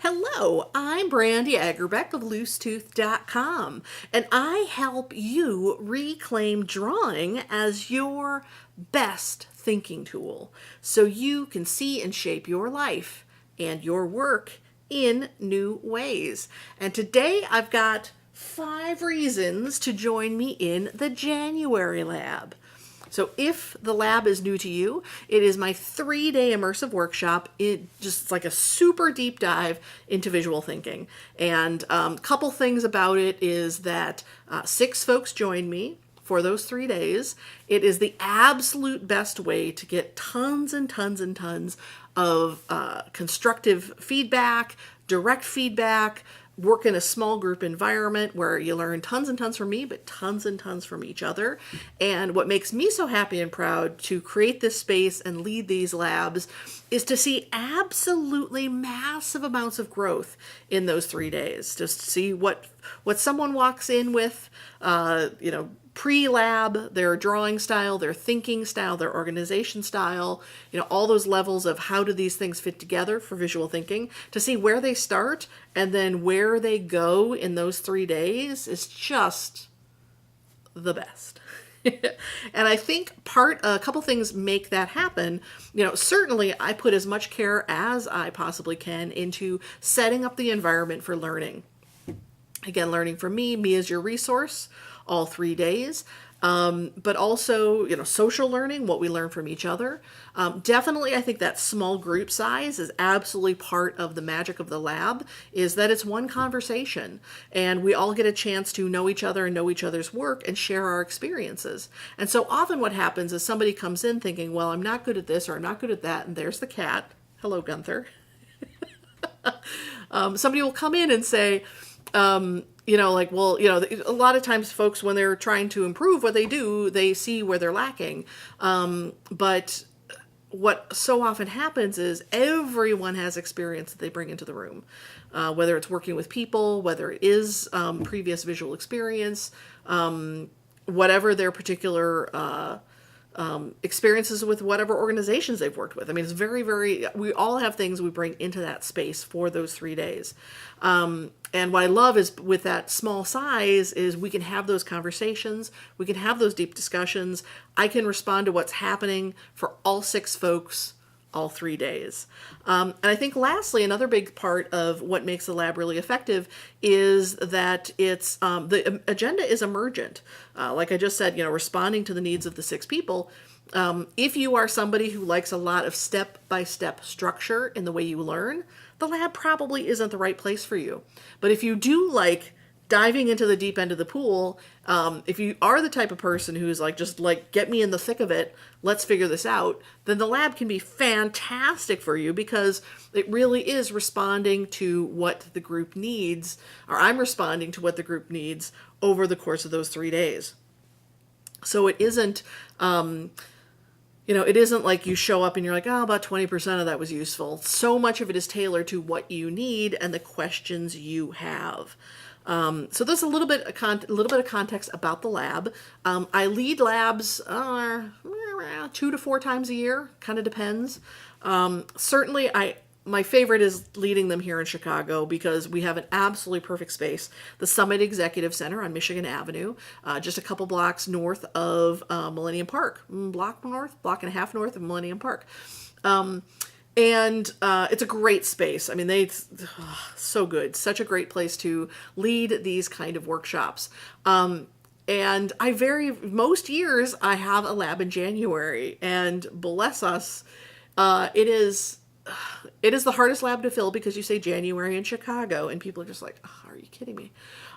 Hello, I'm Brandy Agerbeck of loosetooth.com, and I help you reclaim drawing as your best thinking tool so you can see and shape your life and your work in new ways. And today I've got 5 reasons to join me in the January Lab. So if the lab is new to you, it is my 3-day immersive workshop. It's like a super deep dive into visual thinking. And a couple things about it is that 6 folks joined me for those 3 days. It is the absolute best way to get tons and tons and tons of constructive feedback, direct feedback, work in a small group environment where you learn tons and tons from me, but tons and tons from each other. And what makes me so happy and proud to create this space and lead these labs is to see absolutely massive amounts of growth in those 3 days. Just see what someone walks in with, pre-lab, their drawing style, their thinking style, their organization style, all those levels of how do these things fit together for visual thinking, to see where they start and then where they go in those 3 days is just the best. And I think a couple things make that happen. Certainly I put as much care as I possibly can into setting up the environment for learning. Again, learning from me as your resource all 3 days, but also, social learning, what we learn from each other. Definitely, I think that small group size is absolutely part of the magic of the lab, is that it's one conversation and we all get a chance to know each other and know each other's work and share our experiences. And so often what happens is somebody comes in thinking, well, I'm not good at this or I'm not good at that, and there's the cat. Hello, Gunther. Somebody will come in and say, a lot of times folks, when they're trying to improve what they do, they see where they're lacking. But what so often happens is everyone has experience that they bring into the room, whether it's working with people, whether it is previous visual experience, whatever their particular experiences with whatever organizations they've worked with. I mean, it's we all have things we bring into that space for those 3 days. And what I love is with that small size is we can have those conversations. We can have those deep discussions. I can respond to what's happening for all 6 folks all 3 days. And I think lastly, another big part of what makes the lab really effective is that it's the agenda is emergent. Like I just said, responding to the needs of the 6 people. If you are somebody who likes a lot of step-by-step structure in the way you learn, the lab probably isn't the right place for you. But if you do like diving into the deep end of the pool, if you are the type of person who's just get me in the thick of it, let's figure this out, then the lab can be fantastic for you because it really is responding to what the group needs, or I'm responding to what the group needs over the course of those 3 days. So it isn't, it isn't like you show up and you're like, oh, about 20% of that was useful. So much of it is tailored to what you need and the questions you have. So there's a little bit of context about the lab. I lead labs 2 to 4 times a year, kind of depends. Certainly, my favorite is leading them here in Chicago because we have an absolutely perfect space. The Summit Executive Center on Michigan Avenue, just a couple blocks north of Millennium Park, block and a half north of Millennium Park. And it's a great space. I mean, so good. Such a great place to lead these kind of workshops. And most years I have a lab in January, and bless us, it is the hardest lab to fill because you say January in Chicago and people are just like, oh, are you kidding me?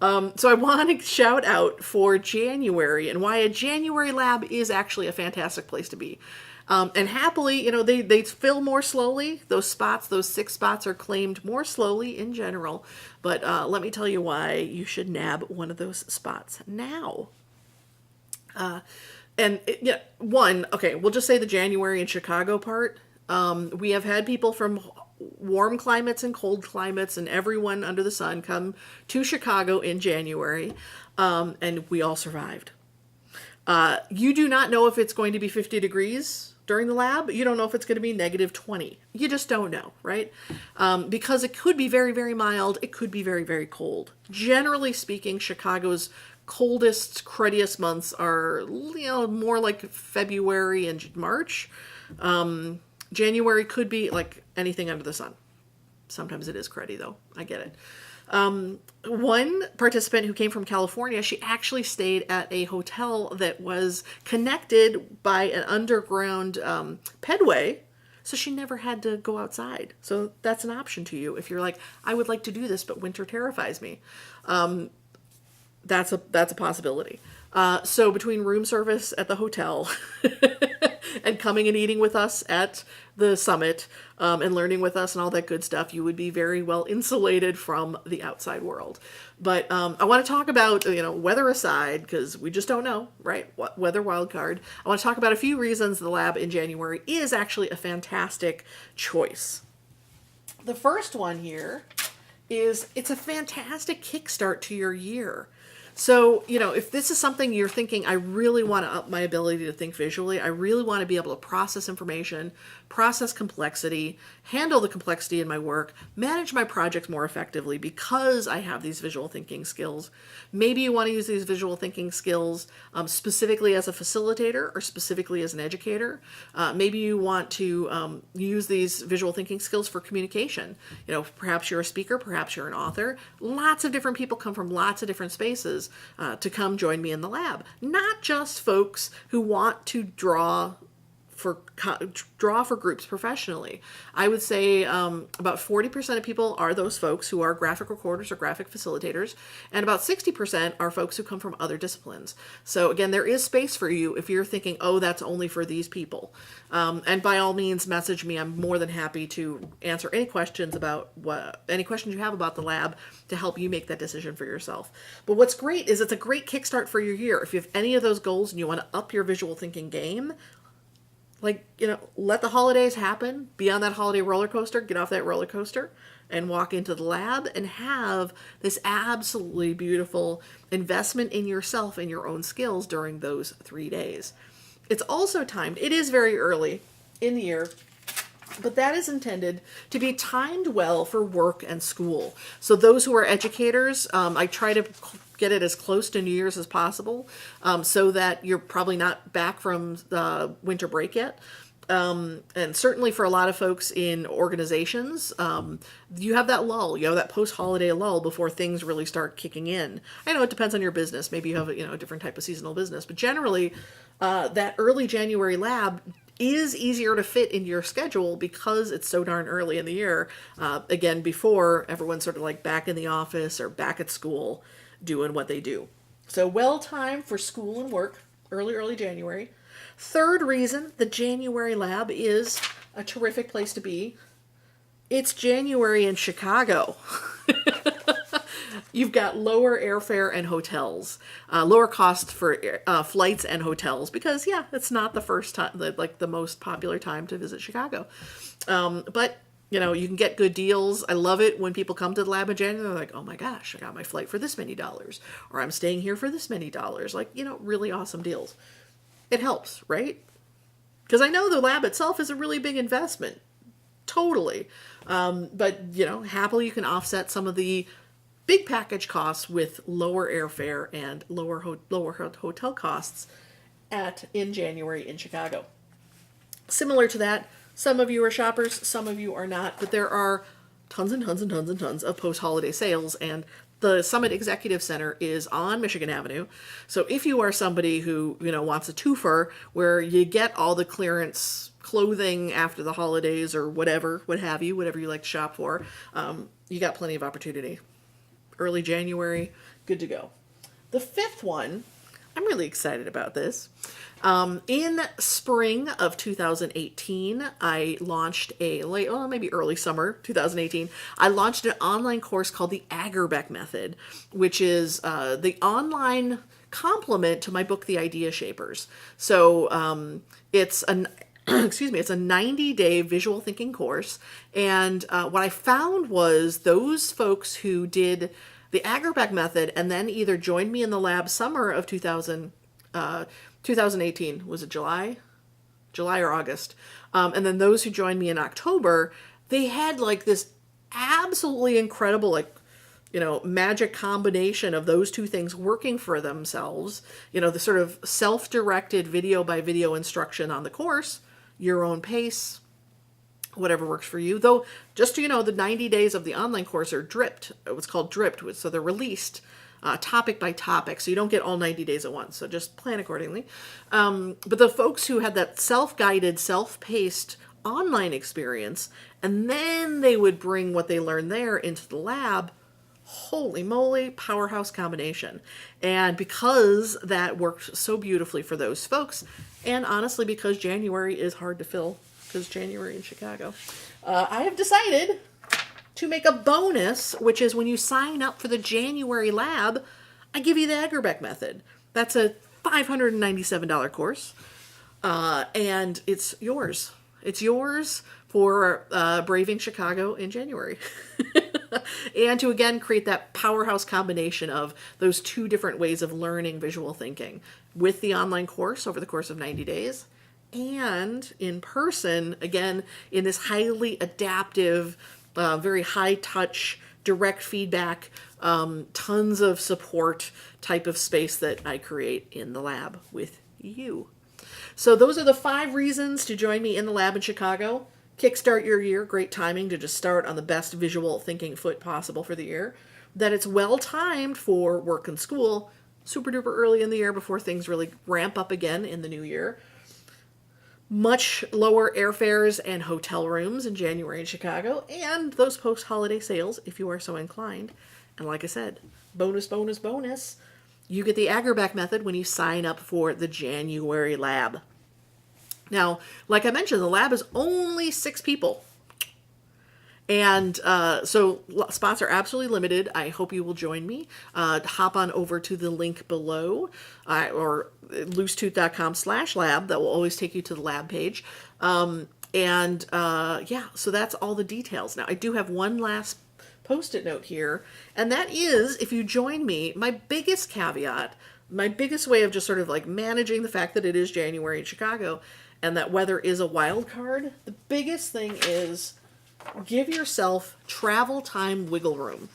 So I want to shout out for January and why a January lab is actually a fantastic place to be. And happily, they fill more slowly. Those 6 spots are claimed more slowly in general. But let me tell you why you should nab one of those spots now. We'll just say the January in Chicago part. We have had people from warm climates and cold climates and everyone under the sun come to Chicago in January, and we all survived. You do not know if it's going to be 50 degrees during the lab. You don't know if it's going to be -20. You just don't know, right? Because it could be very, very mild. It could be very, very cold. Generally speaking, Chicago's coldest, cruddiest months are, more like February and March. January could be like anything under the sun. Sometimes it is cruddy, though. I get it. One participant who came from California, she actually stayed at a hotel that was connected by an underground pedway, so she never had to go outside. So that's an option to you if you're like, I would like to do this, but winter terrifies me. That's a possibility. So between room service at the hotel and coming and eating with us at the summit, and learning with us and all that good stuff, you would be very well insulated from the outside world. But I want to talk about, weather aside, because we just don't know, right? Weather wild card. I want to talk about a few reasons the lab in January is actually a fantastic choice. The first one here is it's a fantastic kickstart to your year. So, if this is something you're thinking, I really want to up my ability to think visually, I really want to be able to process information, process complexity, handle the complexity in my work, manage my projects more effectively because I have these visual thinking skills. Maybe you want to use these visual thinking skills specifically as a facilitator or specifically as an educator. Maybe you want to use these visual thinking skills for communication. Perhaps you're a speaker, perhaps you're an author. Lots of different people come from lots of different spaces to come join me in the lab. Not just folks who want to draw for groups professionally. I would say about 40% of people are those folks who are graphic recorders or graphic facilitators, and about 60% are folks who come from other disciplines. So again, there is space for you if you're thinking, oh, that's only for these people. And by all means, message me. I'm more than happy to answer any questions you have about the lab to help you make that decision for yourself. But what's great is it's a great kickstart for your year. If you have any of those goals and you want to up your visual thinking game, let the holidays happen, be on that holiday roller coaster, get off that roller coaster and walk into the lab and have this absolutely beautiful investment in yourself and your own skills during those 3 days. It's also timed, it is very early in the year, but that is intended to be timed well for work and school. So those who are educators, I try to get it as close to New Year's as possible, so that you're probably not back from the winter break yet. And certainly for a lot of folks in organizations, you have that lull, that post-holiday lull before things really start kicking in. I know it depends on your business. Maybe you have a different type of seasonal business, but generally that early January lab is easier to fit into your schedule because it's so darn early in the year. Again, before everyone's sort of like back in the office or back at school doing what they do. So well timed for school and work, early January. Third reason the January lab is a terrific place to be. It's January in Chicago. You've got lower airfare and hotels, lower cost for flights and hotels because, it's not the first time, the most popular time to visit Chicago. But you can get good deals. I love it when people come to the lab in January. They're like, oh my gosh, I got my flight for this many dollars, or I'm staying here for this many dollars. Really awesome deals. It helps, right? Because I know the lab itself is a really big investment. Totally. But, happily you can offset some of the big package costs with lower airfare and lower hotel costs in January in Chicago. Similar to that, some of you are shoppers, some of you are not, but there are tons and tons and tons and tons of post-holiday sales, and the Summit Executive Center is on Michigan Avenue. So if you are somebody who, wants a twofer where you get all the clearance clothing after the holidays or whatever you like to shop for, you got plenty of opportunity. Early January, good to go. The fifth one, I'm really excited about this. In spring of 2018, I launched maybe early summer 2018, I launched an online course called the Agerbeck Method, which is the online complement to my book, The Idea Shapers. So it's it's a 90-day visual thinking course. And what I found was those folks who did the Agerbeck Method and then either joined me in the lab summer of 2018, was it July? July or August. And then those who joined me in October, they had like this absolutely incredible, like, magic combination of those two things working for themselves. The sort of self-directed video by video instruction on the course, your own pace, whatever works for you. Though, just so you know, the 90 days of the online course are dripped. It was called dripped, so they're released topic by topic, so you don't get all 90 days at once. So just plan accordingly. But the folks who had that self-guided, self-paced online experience, and then they would bring what they learned there into the lab, holy moly, powerhouse combination. And because that worked so beautifully for those folks, and honestly because January is hard to fill, because January in Chicago, I have decided to make a bonus, which is when you sign up for the January lab, I give you the Agerbeck Method. That's a $597 course, and it's yours. It's yours for braving Chicago in January. And to, again, create that powerhouse combination of those two different ways of learning visual thinking with the online course over the course of 90 days and in person, again, in this highly adaptive, very high touch, direct feedback, tons of support type of space that I create in the lab with you. So those are the 5 reasons to join me in the lab in Chicago. Kickstart your year, great timing to just start on the best visual thinking foot possible for the year. That it's well timed for work and school, super duper early in the year before things really ramp up again in the new year. Much lower airfares and hotel rooms in January in Chicago, and those post-holiday sales if you are so inclined. And like I said, bonus, bonus, bonus. You get the Agerbeck Method when you sign up for the January lab. Now, like I mentioned, the lab is only 6 people. And so spots are absolutely limited. I hope you will join me. Hop on over to the link below or loosetooth.com/lab. That will always take you to the lab page. Yeah, so that's all the details. Now, I do have one last Post-it note here, and that is, if you join me, my biggest caveat, my biggest way of just sort of like managing the fact that it is January in Chicago and that weather is a wild card, the biggest thing is give yourself travel time wiggle room.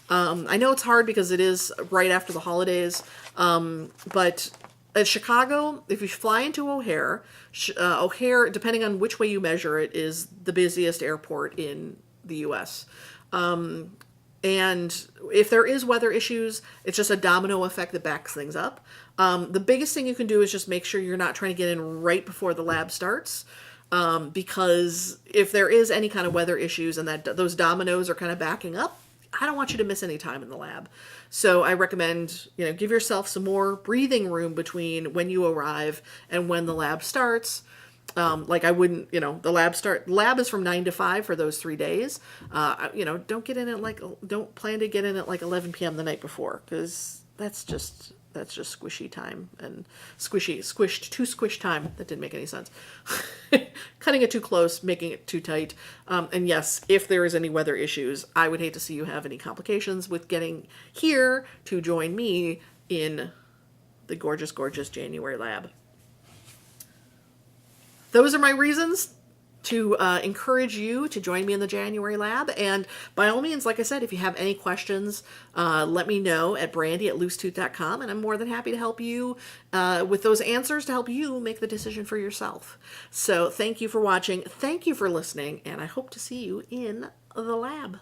I know it's hard because it is right after the holidays, but at Chicago, if you fly into O'Hare, O'Hare, depending on which way you measure it, is the busiest airport in the U.S. And if there is weather issues, it's just a domino effect that backs things up. The biggest thing you can do is just make sure you're not trying to get in right before the lab starts. Because if there is any kind of weather issues and that those dominoes are kind of backing up, I don't want you to miss any time in the lab. So I recommend, give yourself some more breathing room between when you arrive and when the lab starts. Like I wouldn't, the lab is from 9 to 5 for those 3 days. Don't get in at don't plan to get in at like 11 p.m. the night before, because that's just squishy time and too squish time. That didn't make any sense. Cutting it too close, making it too tight. And yes, if there is any weather issues, I would hate to see you have any complications with getting here to join me in the gorgeous, gorgeous January lab. Those are my reasons to encourage you to join me in the January lab. And by all means, like I said, if you have any questions, let me know at brandy@loosetooth.com, and I'm more than happy to help you with those answers to help you make the decision for yourself. So thank you for watching. Thank you for listening, and I hope to see you in the lab.